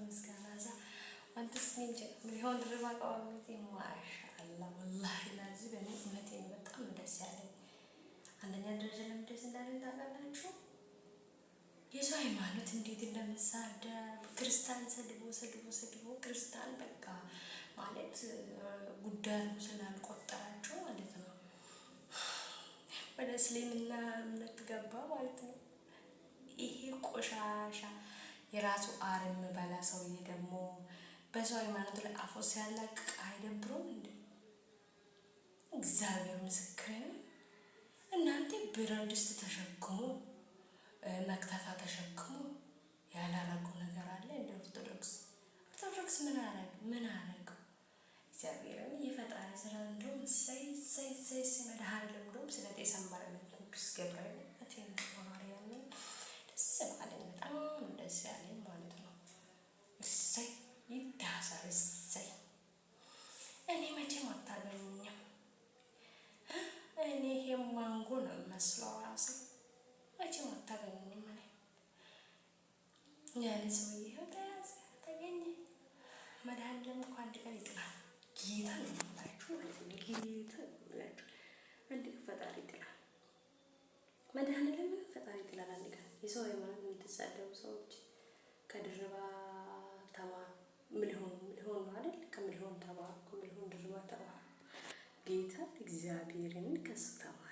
مسكانة وأنت سنين مليون ربع قوامتي ما شاء الله والله لازم أنا أمتين بتأمل دسالي عندنا درجة لمدرسة دارين تاقلنا شو يسوع ما نتندي تنا مساعدة كريستال سدبو كريستال بقى مالت قدام سلام قطرة شو مالتنا ولا سليمنا من تجبا مالتنا إيه قشاشة يراسو آرم بلا سوي دمو بسوي ما نطلع أفوسيال لك عيد برون እግዚአብሔር ምስክሬን እናንተ ብራንድስት ተሸክሙ መክተፋ ተሸክሙ ያላረጉ ነገር አለ እንደ ኦርቶዶክስ ምን አረግ እግዚአብሔርን ይፈጣሪ ስራ እንደው ሰይ መድኃኒዓለም እንደው ስለተሰማረ ነው ቅዱስ ገብርኤል አቴን ማርያም ደስ አለኝ በጣም ደስ ያለኝ ማለት ነው ሰይ ይታሰር ሰይ እኔ መቼም አታገኙኝም እኔ የማንጎ ነው መስለው ራሴ መቼም አታገኙኝም እኔ ያለ ሰውዬ ተያዘ ተገኘ መድኃኒዓለም እኮ አንድ ቀን ይጥላል ጌታ ነው የምላችሁ ማለት ነው ጌታ ብላችሁ አንድ ቀን ፈጣሪ ይጥላል መድኃኒዓለም ፈጣሪ ይጥላል አንድ ቀን የሰው ሃይማኖት የምትሳደቡ ሰዎች ከድርባ ተማሩ ምልሆን ማለት ከምልሆን ተባሩ ከምልሆን ድርባ ተባሩ ጌታ እግዚአብሔርን ከስተማ